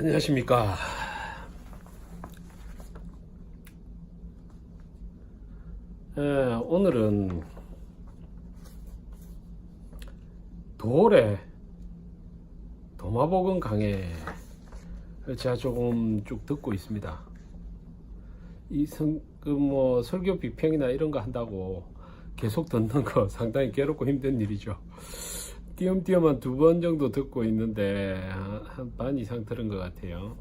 안녕하십니까. 오늘은 도래 도마복음 강해 제가 조금 쭉 듣고 있습니다. 설교 비평이나 이런 거 한다고 계속 듣는 거 상당히 괴롭고 힘든 일이죠. 띄엄띄엄 한 2번 정도 듣고 있는데 한 반 이상 들은 것 같아요.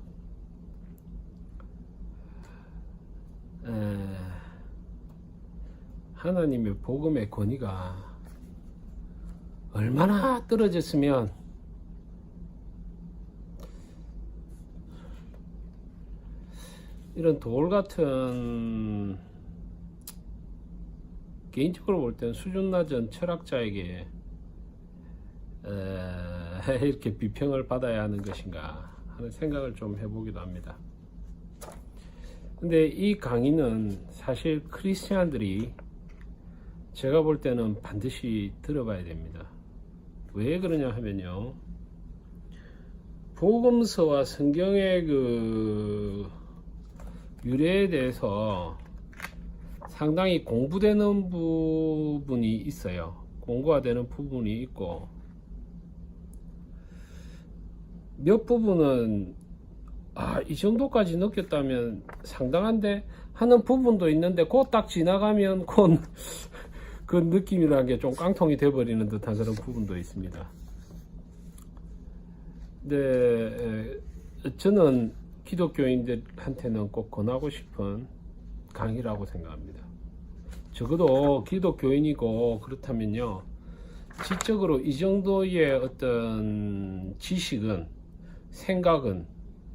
하나님의 복음의 권위가 얼마나 떨어졌으면 이런 돌 같은, 개인적으로 볼 때는 수준 낮은 철학자에게 이렇게 비평을 받아야 하는 것인가 하는 생각을 좀 해보기도 합니다. 근데 이 강의는 사실 크리스찬들이 제가 볼 때는 반드시 들어봐야 됩니다. 왜 그러냐 하면요, 복음서와 성경의 그 유래에 대해서 상당히 공부되는 부분이 있어요. 공부가 되는 부분이 있고, 몇 부분은 이 정도까지 느꼈다면 상당한데 하는 부분도 있는데, 곧 딱 지나가면 그 느낌이라는 게 좀 깡통이 돼버리는 듯한 그런 부분도 있습니다. 근데 저는 기독교인들한테는 꼭 권하고 싶은 강의라고 생각합니다. 적어도 기독교인이고 그렇다면요, 지적으로 이 정도의 어떤 지식은, 생각은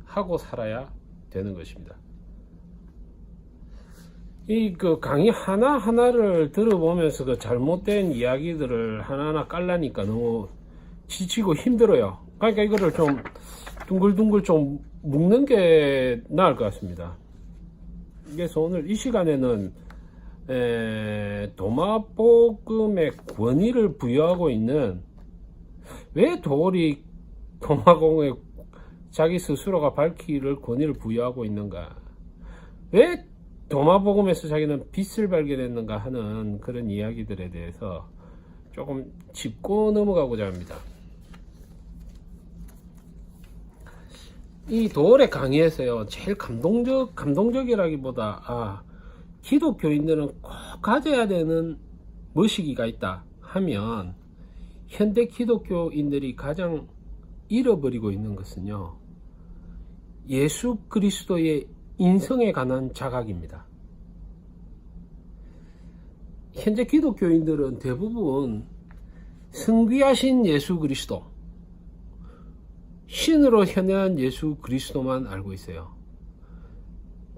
하고 살아야 되는 것입니다. 그 강의 하나하나를 들어보면서 그 잘못된 이야기들을 하나하나 깔라니까 너무 지치고 힘들어요. 그러니까 이거를 좀 둥글둥글 좀 묶는 게 나을 것 같습니다. 그래서 오늘 이 시간에는 도마복음의 권위를 부여하고 있는, 왜 돌이 도마복음에 자기 스스로가 밝히를 권위를 부여하고 있는가, 왜 도마복음에서 자기는 빛을 발견했는가 하는 그런 이야기들에 대해서 조금 짚고 넘어가고자 합니다. 이 돌의 강의에서요, 제일 감동적이라기보다 기독교인들은 꼭 가져야 되는 머시기가 있다 하면, 현대 기독교인들이 가장 잃어버리고 있는 것은요, 예수 그리스도의 인성에 관한 자각입니다. 현재 기독교인들은 대부분 승귀하신 예수 그리스도, 신으로 현해한 예수 그리스도만 알고 있어요.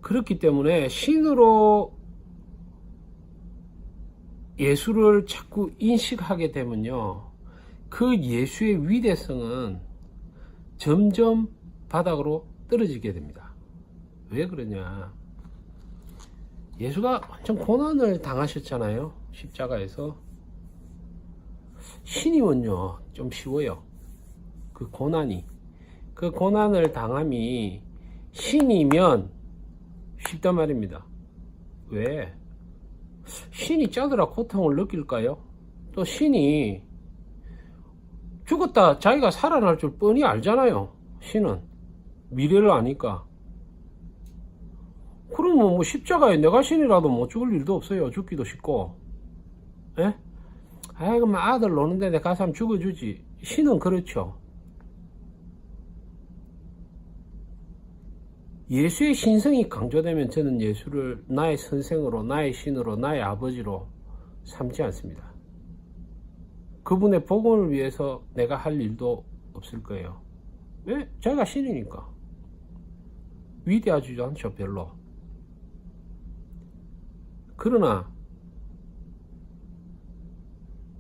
그렇기 때문에 신으로 예수를 자꾸 인식하게 되면요, 그 예수의 위대성은 점점 바닥으로 떨어지게 됩니다. 왜 그러냐, 예수가 완전 고난을 당하셨잖아요. 십자가에서. 신이면요 좀 쉬워요. 그 고난을 당함이 신이면 쉽단 말입니다. 왜? 신이 짜들아 고통을 느낄까요? 또 신이 죽었다 자기가 살아날 줄 뻔히 알잖아요. 신은 미래를 아니까. 그러면 뭐 십자가에 내가 신이라도 못 죽을 일도 없어요. 죽기도 쉽고. 예? 그럼 아들 노는데 내가 가서 죽어주지. 신은 그렇죠. 예수의 신성이 강조되면 저는 예수를 나의 선생으로, 나의 신으로, 나의 아버지로 삼지 않습니다. 그분의 복음을 위해서 내가 할 일도 없을 거예요. 왜? 자기가 신이니까. 위대하지도 않죠, 별로. 그러나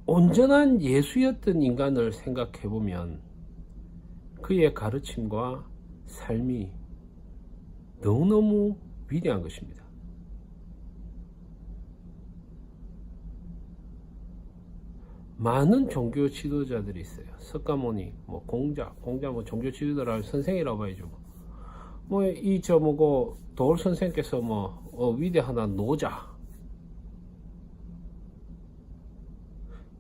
온전한 예수였던 인간을 생각해보면 그의 가르침과 삶이 너무너무 위대한 것입니다. 많은 종교 지도자들이 있어요. 석가모니, 공자 뭐 종교 지도자를 선생이라고 해야죠. 뭐 이 저 뭐고 도울 선생께서 뭐 위대한 노자,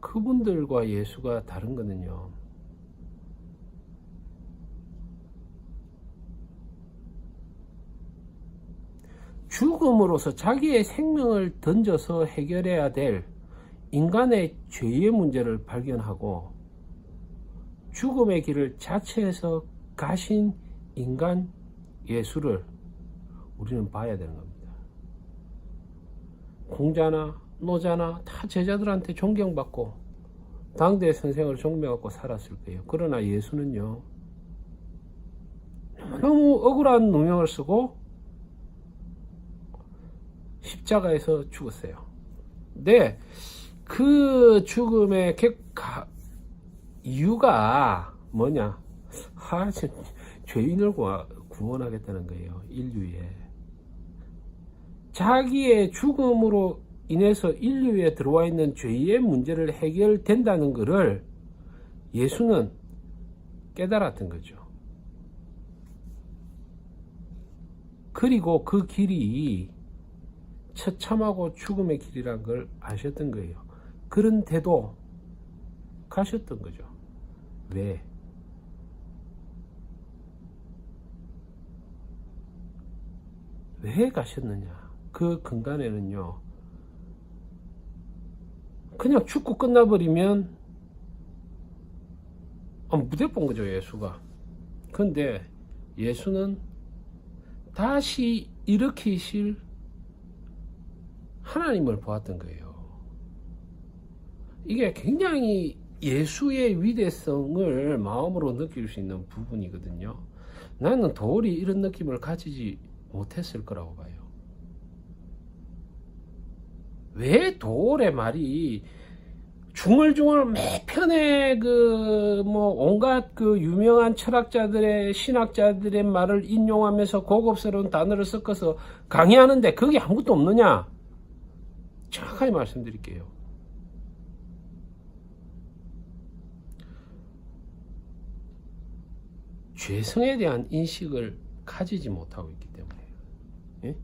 그분들과 예수가 다른 거는요, 죽음으로서 자기의 생명을 던져서 해결해야 될 인간의 죄의 문제를 발견하고 죽음의 길을 자체에서 가신 인간 예수를 우리는 봐야 되는 겁니다. 공자나 노자나 다 제자들한테 존경받고 당대 선생을 존경받고 살았을 거예요. 그러나 예수는요, 너무 억울한 누명을 쓰고 십자가에서 죽었어요. 네, 그 죽음의 이유가 뭐냐? 죄인을 구원하겠다는 거예요. 인류에. 자기의 죽음으로 인해서 인류에 들어와 있는 죄의 문제를 해결된다는 것을 예수는 깨달았던 거죠. 그리고 그 길이 처참하고 죽음의 길이란 걸 아셨던 거예요. 그런데도 가셨던 거죠. 왜? 왜 가셨느냐? 그 근간에는요, 그냥 죽고 끝나버리면 무대 본 거죠, 예수가. 근데 예수는 다시 일으키실 하나님을 보았던 거예요. 이게 굉장히 예수의 위대성을 마음으로 느낄 수 있는 부분이거든요. 나는 도리 이런 느낌을 가지지 못했을 거라고 봐요. 왜 도울의 말이 중얼중얼 매편에 온갖 유명한 철학자들의 신학자들의 말을 인용하면서 고급스러운 단어를 섞어서 강의하는데 그게 아무것도 없느냐? 정확하게 말씀드릴게요. 죄성에 대한 인식을 가지지 못하고 있기 때문에요. 예?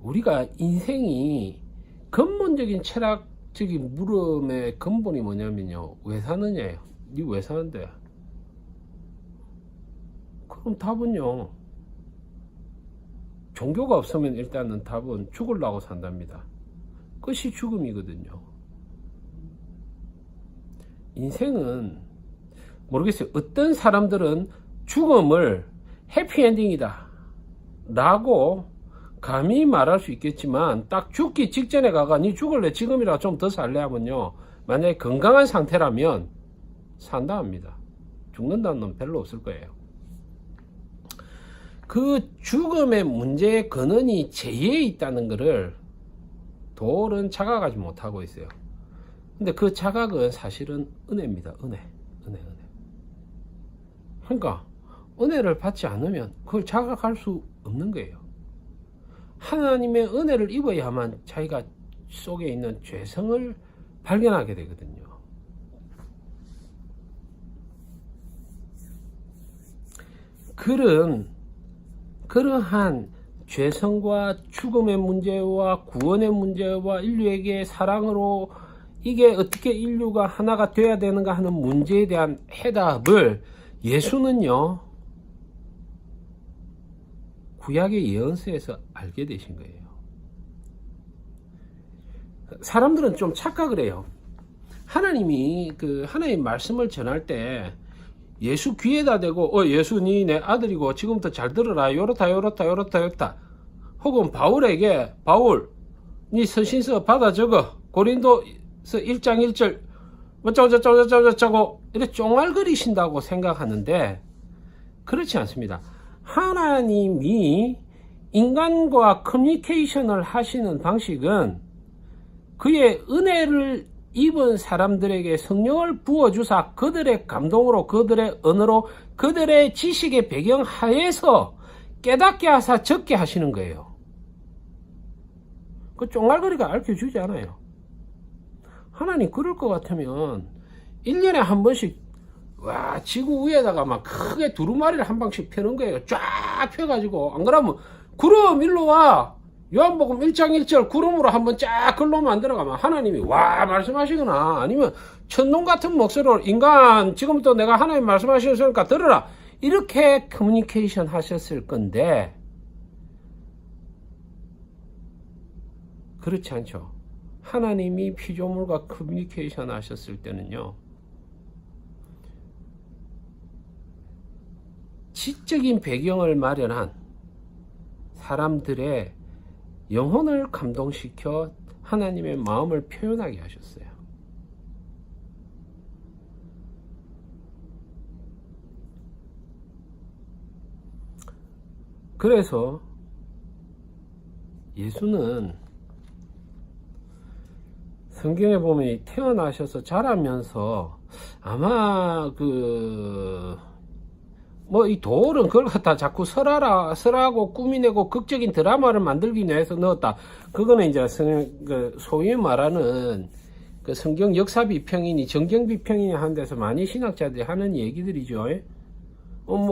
우리가 인생이 근본적인 철학적인 물음의 근본이 뭐냐면요, 왜 사느냐예요. 니 왜 사는데? 그럼 답은요, 종교가 없으면 일단은 답은 죽으려고 산답니다. 끝이 죽음이거든요. 인생은 모르겠어요. 어떤 사람들은 죽음을 해피엔딩이다 라고 감히 말할 수 있겠지만, 딱 죽기 직전에 가가 니 죽을래 지금이라 좀 더 살래 하면요, 만약에 건강한 상태라면 산다 합니다. 죽는다는 놈 별로 없을 거예요. 그 죽음의 문제의 근원이 죄에 있다는 것을 도울은 자각하지 못하고 있어요. 근데 그 자각은 사실은 은혜입니다. 은혜. 그러니까 은혜를 받지 않으면 그걸 자각할 수 없는 거예요. 하나님의 은혜를 입어야만 자기가 속에 있는 죄성을 발견하게 되거든요. 그러한 죄성과 죽음의 문제와 구원의 문제와 인류에게 사랑으로 이게 어떻게 인류가 하나가 되어야 되는가 하는 문제에 대한 해답을 예수는요, 구약의 예언서에서 알게 되신 거예요. 사람들은 좀 착각을 해요. 하나님이 하나님 말씀을 전할 때 예수 귀에다 대고 예수 니 내 아들이고 지금부터 잘 들어라, 요렇다 혹은 바울에게 바울 니 서신서 받아 적어, 고린도서 1장 1절 어쩌고 이렇게 쫑알거리신다고 생각하는데 그렇지 않습니다. 하나님이 인간과 커뮤니케이션을 하시는 방식은 그의 은혜를 입은 사람들에게 성령을 부어주사 그들의 감동으로, 그들의 언어로, 그들의 지식의 배경 하에서 깨닫게 하사 적게 하시는 거예요. 그 쫑알거리가 알려주지 않아요. 하나님 그럴 것 같으면 1년에 한 번씩 와, 지구 위에다가 막 크게 두루마리를 한 방씩 펴는 거예요. 쫙 펴가지고. 안 그러면 구름 일로 와. 요한복음 1장 1절 구름으로 한번 쫙 글로 만들어가면 하나님이 와 말씀하시거나, 아니면 천둥 같은 목소리로 인간 지금부터 내가 하나님 말씀하셨으니까 들어라, 이렇게 커뮤니케이션 하셨을 건데 그렇지 않죠. 하나님이 피조물과 커뮤니케이션 하셨을 때는요, 지적인 배경을 마련한 사람들의 영혼을 감동시켜 하나님의 마음을 표현하게 하셨어요. 그래서 예수는 성경에 보면 태어나셔서 자라면서 아마 이 돌은 그걸 갖다 자꾸 설하고 꾸미내고 극적인 드라마를 만들기 위해서 넣었다. 그거는 이제 소위 말하는 그 성경 역사 비평이니 정경 비평이니 하는 데서 많이 신학자들이 하는 얘기들이죠.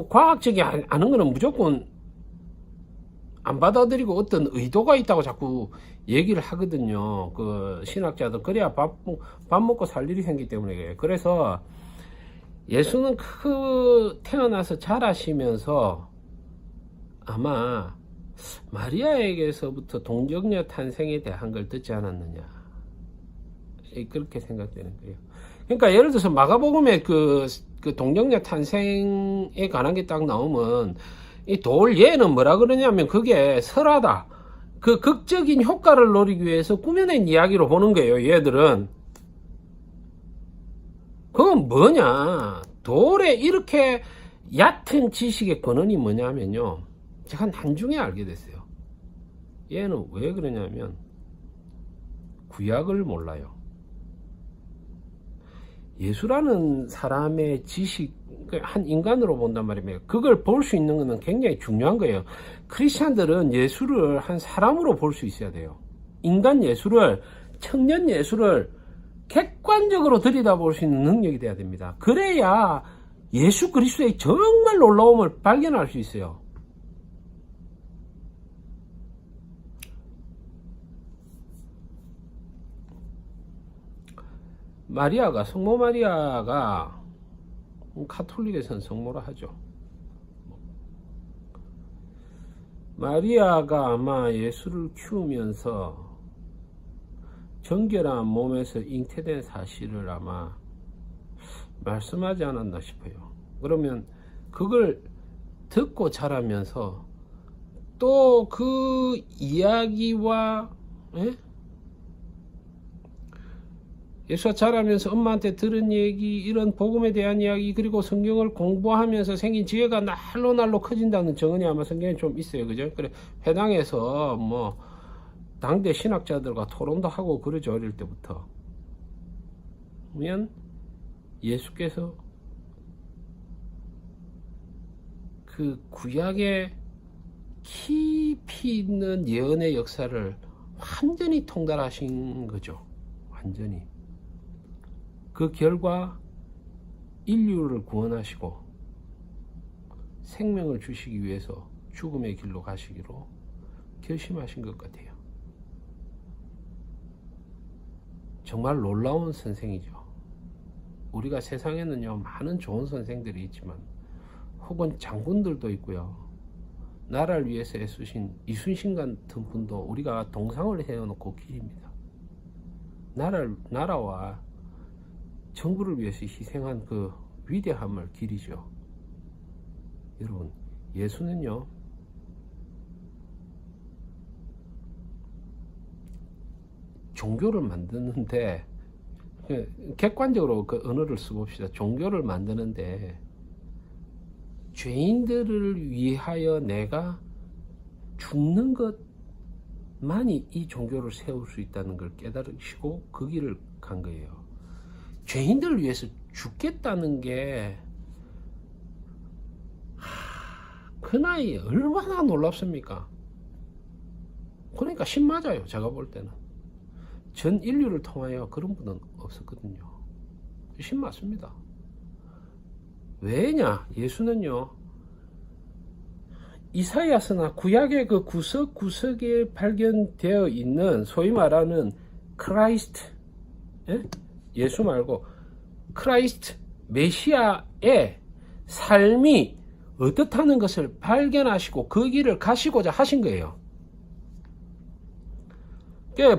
과학적이 아는 거는 무조건 안 받아들이고 어떤 의도가 있다고 자꾸 얘기를 하거든요. 그 신학자들. 그래야 밥 먹고 살 일이 생기기 때문에. 그래서 예수는 태어나서 자라시면서 아마 마리아에게서부터 동정녀 탄생에 대한 걸 듣지 않았느냐, 그렇게 생각되는 거예요. 그러니까 예를 들어서 마가복음에 그 동정녀 탄생에 관한 게 딱 나오면 이 돌 얘는 뭐라 그러냐면 그게 설하다, 그 극적인 효과를 노리기 위해서 꾸며낸 이야기로 보는 거예요. 얘들은 그건 뭐냐, 돌에 이렇게 얕은 지식의 근원이 뭐냐면요, 제가 나중에 알게 됐어요. 얘는 왜 그러냐면 구약을 몰라요. 예수라는 사람의 지식, 한 인간으로 본단 말입니다. 그걸 볼 수 있는 것은 굉장히 중요한 거예요. 크리스찬들은 예수를 한 사람으로 볼 수 있어야 돼요. 인간 예수를, 청년 예수를 객관적으로 들여다볼 수 있는 능력이 돼야 됩니다. 그래야 예수 그리스도의 정말 놀라움을 발견할 수 있어요. 성모 마리아가 카톨릭에서는 성모라 하죠. 마리아가 아마 예수를 키우면서 정결한 몸에서 잉태된 사실을 아마 말씀하지 않았나 싶어요. 그러면 그걸 듣고 자라면서 또 그 이야기와 예수가 자라면서 엄마한테 들은 얘기, 이런 복음에 대한 이야기, 그리고 성경을 공부하면서 생긴 지혜가 날로 커진다는 증언이 아마 성경에 좀 있어요. 그죠? 그래, 회당에서 당대 신학자들과 토론도 하고 그러죠. 어릴 때부터. 그러면 예수께서 그 구약의 깊이 있는 예언의 역사를 완전히 통달하신 거죠. 완전히. 그 결과 인류를 구원하시고 생명을 주시기 위해서 죽음의 길로 가시기로 결심하신 것 같아요. 정말 놀라운 선생이죠. 우리가 세상에는요, 많은 좋은 선생들이 있지만, 혹은 장군들도 있고요, 나라를 위해서 애쓰신 이순신 같은 분도 우리가 동상을 세워놓고 기립니다. 나라와 정부를 위해서 희생한 그 위대함을 기리죠. 여러분, 예수는요, 종교를 만드는데, 객관적으로 그 언어를 써봅시다. 종교를 만드는데 죄인들을 위하여 내가 죽는 것만이 이 종교를 세울 수 있다는 걸 깨달으시고 그 길을 간 거예요. 죄인들을 위해서 죽겠다는 게 그 나이에 얼마나 놀랍습니까? 그러니까 신 맞아요. 제가 볼 때는 전 인류를 통하여 그런 분은 없었거든요. 신 맞습니다. 왜냐? 예수는요, 이사야서나 구약의 그 구석구석에 발견되어 있는 소위 말하는 크라이스트, 예? 예수 말고 크라이스트, 메시아의 삶이 어떻다는 것을 발견하시고 그 길을 가시고자 하신 거예요.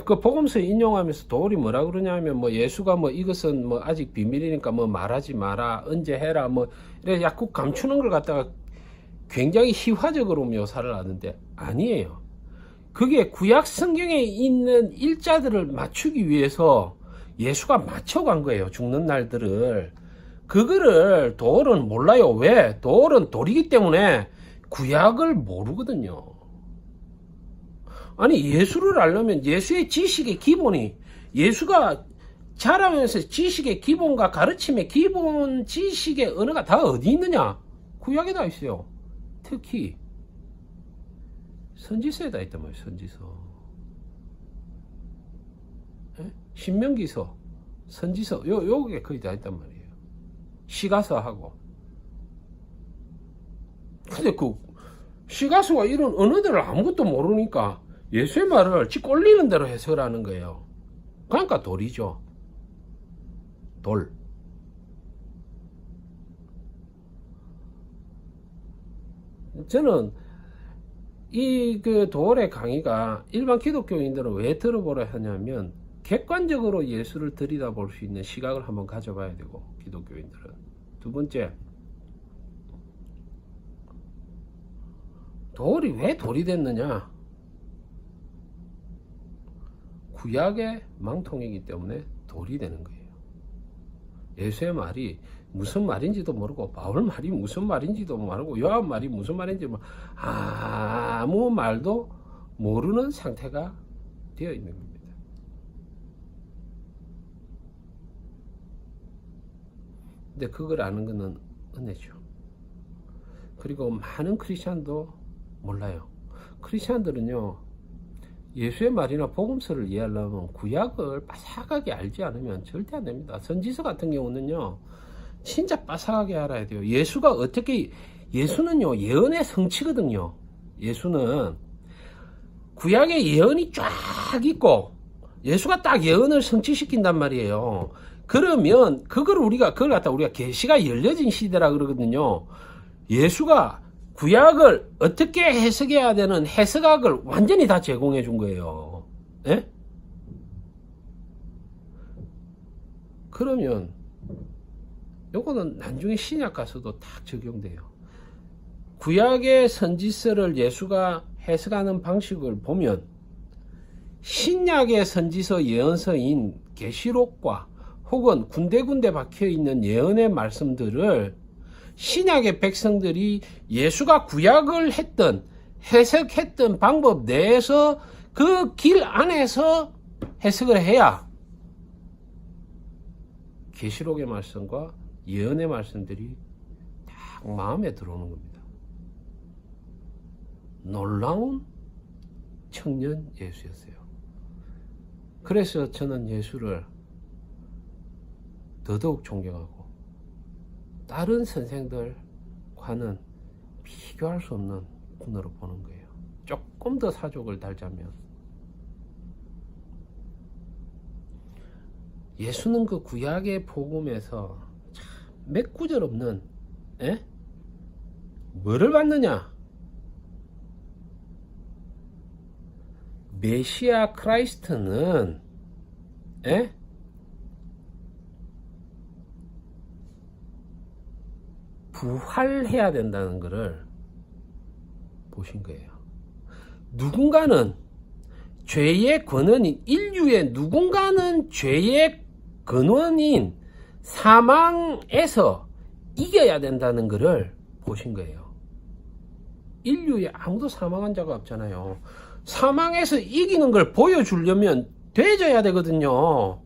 그 복음서 인용하면서 도울이 뭐라 그러냐면, 뭐 예수가 뭐 이것은 뭐 아직 비밀이니까 뭐 말하지 마라, 언제 해라, 뭐 이래 약국 감추는 걸 갖다가 굉장히 희화적으로 묘사를 하는데 아니에요. 그게 구약 성경에 있는 일자들을 맞추기 위해서 예수가 맞춰간 거예요. 죽는 날들을. 그거를 도울은 몰라요. 왜? 도울은 돌이기 때문에 구약을 모르거든요. 아니, 예수를 알려면 예수의 지식의 기본이, 예수가 자라면서 지식의 기본과 가르침의 기본 지식의 언어가 다 어디 있느냐? 구약에 다 있어요. 특히 선지서에 다 있단 말이에요. 선지서, 신명기서, 선지서, 요게 거의 다 있단 말이에요. 시가서하고. 근데 그 시가서가 이런 언어들을 아무것도 모르니까 예수의 말을 지 꼴리는 대로 해석하는 거예요. 그러니까 돌이죠. 돌. 저는 이 그 도울의 강의가 일반 기독교인들은 왜 들어보려 하냐면, 객관적으로 예수를 들여다볼 수 있는 시각을 한번 가져봐야 되고, 기독교인들은. 두 번째, 도울이 왜 돌이 됐느냐? 구약의 망통이기 때문에 돌이 되는 거예요. 예수의 말이 무슨 말인지도 모르고, 바울 말이 무슨 말인지도 모르고, 요한 말이 무슨 말인지 아무 말도 모르는 상태가 되어 있는 겁니다. 근데 그걸 아는 것은 은혜죠. 그리고 많은 크리스찬도 몰라요. 크리스찬들은요, 예수의 말이나 복음서를 이해하려면 구약을 빠삭하게 알지 않으면 절대 안 됩니다. 선지서 같은 경우는요, 진짜 빠삭하게 알아야 돼요. 예수가 어떻게, 예수는요, 예언의 성취거든요. 예수는 구약에 예언이 쫙 있고, 예수가 딱 예언을 성취시킨단 말이에요. 그러면 그걸 갖다 우리가 계시가 열려진 시대라 그러거든요. 예수가 구약을 어떻게 해석해야 되는 해석학을 완전히 다 제공해 준 거예요. 예? 그러면 요거는 나중에 신약 가서도 딱 적용돼요. 구약의 선지서를 예수가 해석하는 방식을 보면 신약의 선지서 예언서인 계시록과 혹은 군데군데 박혀있는 예언의 말씀들을 신약의 백성들이 예수가 구약을 했던, 해석했던 방법 내에서 그 길 안에서 해석을 해야 계시록의 말씀과 예언의 말씀들이 딱 마음에 들어오는 겁니다. 놀라운 청년 예수였어요. 그래서 저는 예수를 더더욱 존경하고 다른 선생들과는 비교할 수 없는 분으로 보는 거예요. 조금 더 사족을 달자면, 예수는 그 구약의 복음에서 참 몇 구절 없는 뭐를 받느냐? 메시아 크라이스트는 부활해야 된다는 것을 보신 거예요. 누군가는 죄의 근원인, 인류의 누군가는 죄의 근원인 사망에서 이겨야 된다는 것을 보신 거예요. 인류에 아무도 사망한 자가 없잖아요. 사망에서 이기는 걸 보여주려면 되져야 되거든요.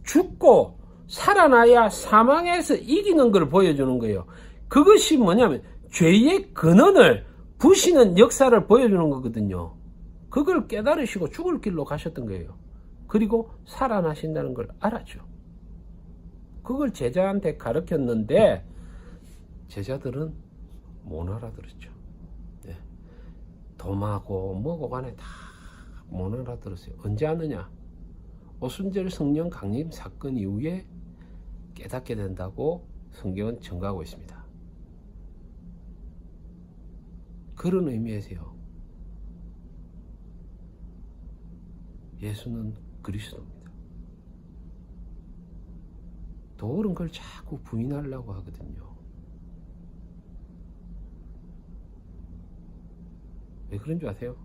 죽고 살아나야 사망에서 이기는 걸 보여주는 거예요. 그것이 뭐냐면 죄의 근원을 부시는 역사를 보여주는 거거든요. 그걸 깨달으시고 죽을 길로 가셨던 거예요. 그리고 살아나신다는 걸 알았죠. 그걸 제자한테 가르쳤는데 제자들은 못 알아들었죠. 예. 도마고 뭐고 간에 다 못 알아들었어요. 언제 하느냐? 오순절 성령 강림 사건 이후에 깨닫게 된다고 성경은 증거하고 있습니다. 그런 의미에서요, 예수는 그리스도입니다. 도울은 그걸 자꾸 부인하려고 하거든요. 왜 그런 줄 아세요?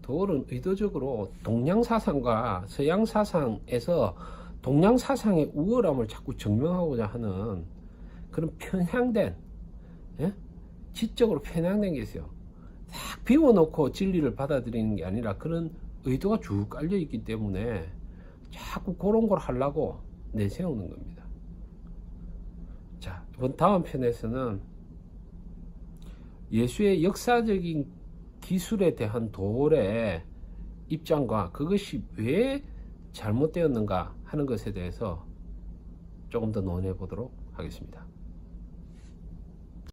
도울은 의도적으로 동양사상과 서양사상에서 동양사상의 우월함을 자꾸 증명하고자 하는 그런 편향된, 예? 지적으로 편향된 게 있어요. 딱 비워놓고 진리를 받아들이는 게 아니라 그런 의도가 쭉 깔려 있기 때문에 자꾸 그런 걸 하려고 내세우는 겁니다. 자, 이번 다음 편에서는 예수의 역사적인 기술에 대한 도울의 입장과 그것이 왜 잘못되었는가 하는 것에 대해서 조금 더 논해 보도록 하겠습니다.